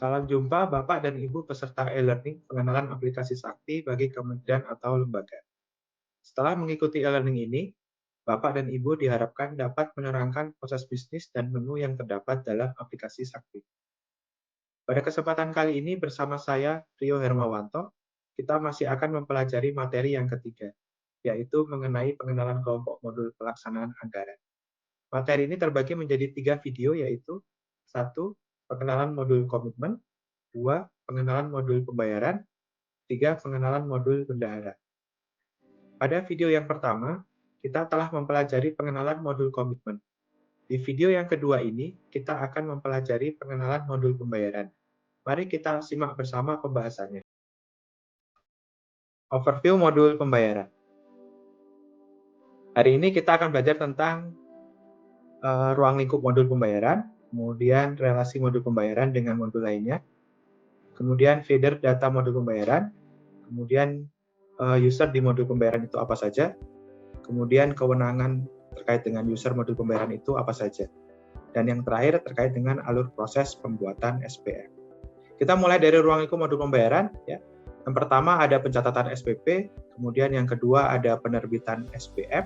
Salam jumpa Bapak dan Ibu peserta e-learning pengenalan aplikasi Sakti bagi kementerian atau lembaga. Setelah mengikuti e-learning ini, Bapak dan Ibu diharapkan dapat menerangkan proses bisnis dan menu yang terdapat dalam aplikasi Sakti. Pada kesempatan kali ini bersama saya, Rio Hermawanto, kita masih akan mempelajari materi yang ketiga, yaitu mengenai pengenalan kelompok modul pelaksanaan anggaran. Materi ini terbagi menjadi 3 video, yaitu 1. Pengenalan modul komitmen, 2. Pengenalan modul pembayaran, 3. Pengenalan modul bendahara. Pada video yang pertama, kita telah mempelajari pengenalan modul komitmen. Di video yang kedua ini, kita akan mempelajari pengenalan modul pembayaran. Mari kita simak bersama pembahasannya. Overview modul pembayaran. Hari ini kita akan belajar tentang ruang lingkup modul pembayaran, kemudian relasi modul pembayaran dengan modul lainnya, kemudian feeder data modul pembayaran, kemudian user di modul pembayaran itu apa saja, kemudian kewenangan terkait dengan user modul pembayaran itu apa saja, dan yang terakhir terkait dengan alur proses pembuatan SPM. Kita mulai dari ruang lingkup modul pembayaran. Ya. Yang pertama ada pencatatan SPP, kemudian yang kedua ada penerbitan SPM,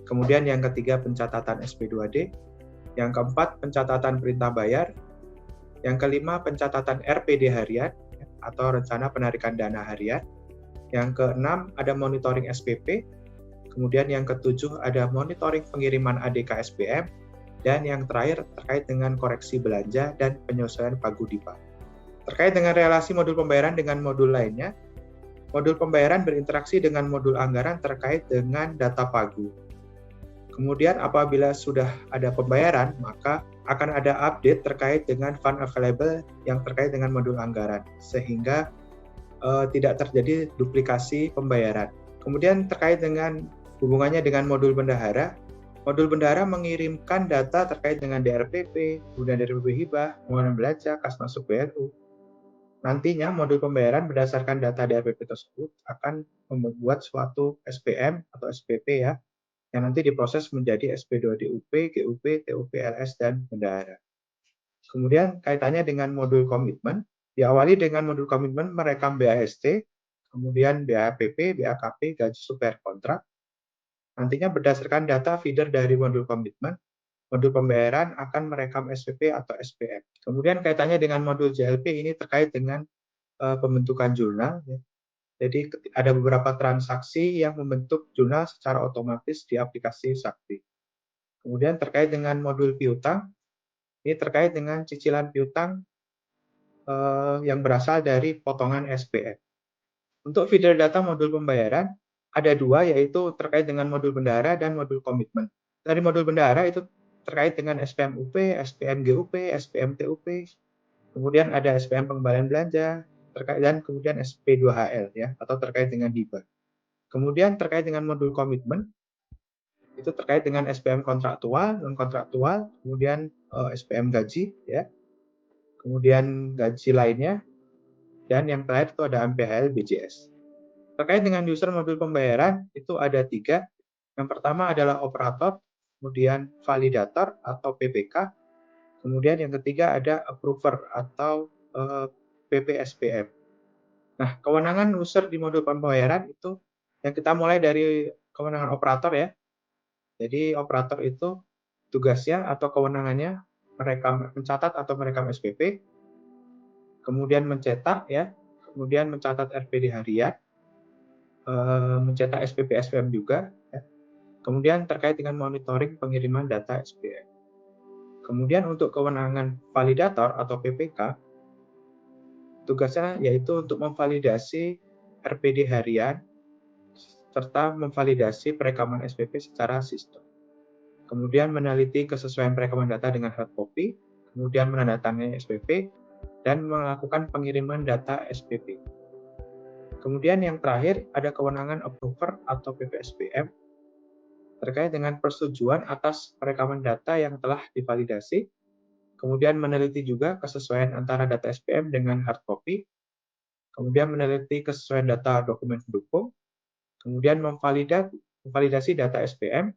kemudian yang ketiga pencatatan SP2D, yang keempat pencatatan perintah bayar, yang kelima pencatatan RPD harian atau rencana penarikan dana harian, yang keenam ada monitoring SPP, kemudian yang ketujuh ada monitoring pengiriman ADK SPM, dan yang terakhir terkait dengan koreksi belanja dan penyesuaian Pagudipa. Terkait dengan relasi modul pembayaran dengan modul lainnya, modul pembayaran berinteraksi dengan modul anggaran terkait dengan data Pagu. Kemudian apabila sudah ada pembayaran, maka akan ada update terkait dengan fund available yang terkait dengan modul anggaran, sehingga tidak terjadi duplikasi pembayaran. Kemudian terkait dengan hubungannya dengan modul bendahara mengirimkan data terkait dengan DRPP, kemudian DRPP hibah, pengeluaran belanja, kas masuk BLU. Nantinya modul pembayaran berdasarkan data DRPP tersebut akan membuat suatu SPM atau SPP ya, yang nanti diproses menjadi SP2DUP, GUP, TUP, LS, dan bendahara. Kemudian kaitannya dengan modul komitmen, diawali dengan modul komitmen merekam BAST, kemudian BAPP, BAKP, gaji supplier kontrak. Nantinya berdasarkan data feeder dari modul komitmen, modul pembayaran akan merekam SPP atau SPM. Kemudian kaitannya dengan modul JLP ini terkait dengan pembentukan jurnal. Ya. Jadi ada beberapa transaksi yang membentuk jurnal secara otomatis di aplikasi Sakti. Kemudian terkait dengan modul piutang, ini terkait dengan cicilan piutang yang berasal dari potongan SPM. Untuk feeder data modul pembayaran, ada dua, yaitu terkait dengan modul bendahara dan modul komitmen. Dari modul bendahara itu terkait dengan SPM UP, SPM GUP, SPM TUP, kemudian ada SPM pengembalian belanja, dan kemudian SP2HL ya, atau terkait dengan hibah. Kemudian terkait dengan modul komitmen, itu terkait dengan SPM kontraktual, non kontraktual, kemudian SPM gaji ya, kemudian gaji lainnya, dan yang terakhir itu ada MPHL BJS. Terkait dengan user modul pembayaran itu ada 3. Yang pertama adalah operator, kemudian validator atau PPK, kemudian yang ketiga ada approver atau PPSPM. Nah, kewenangan user di modul pembayaran itu yang kita mulai dari kewenangan operator ya. Jadi operator itu tugasnya atau kewenangannya mencatat atau merekam SPP, kemudian mencetak ya, kemudian mencatat RPD harian, mencetak SPP SPM juga, ya. Kemudian terkait dengan monitoring pengiriman data SPM. Kemudian untuk kewenangan validator atau PPK, tugasnya yaitu untuk memvalidasi RPD harian serta memvalidasi perekaman SPP secara sistem. Kemudian meneliti kesesuaian perekaman data dengan hard copy, kemudian menandatangani SPP, dan melakukan pengiriman data SPP. Kemudian yang terakhir ada kewenangan approver atau PPSPM terkait dengan persetujuan atas perekaman data yang telah divalidasi, kemudian meneliti juga kesesuaian antara data SPM dengan hard copy, kemudian meneliti kesesuaian data dokumen pendukung, kemudian memvalidasi data SPM,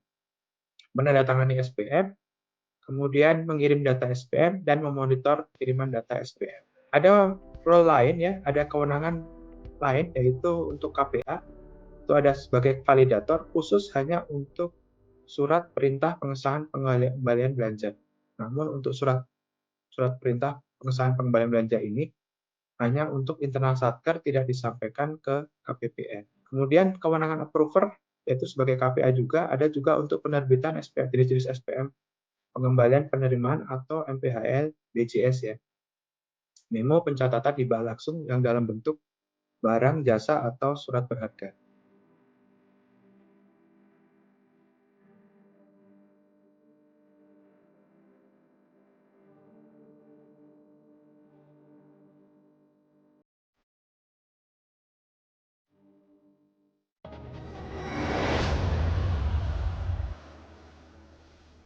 menandatangani SPM, kemudian mengirim data SPM, dan memonitor kiriman data SPM. Ada role lain ya, ada kewenangan lain yaitu untuk KPA, itu ada sebagai validator khusus hanya untuk surat perintah pengesahan pengembalian belanja. Namun untuk surat surat perintah pengesahan pengembalian belanja ini hanya untuk internal Satker, tidak disampaikan ke KPPN. Kemudian kewenangan approver yaitu sebagai KPA juga, ada juga untuk penerbitan SPM, jenis-jenis SPM pengembalian penerimaan atau MPHL BJS ya. Memo pencatatan hibah langsung yang dalam bentuk barang, jasa, atau surat berharga.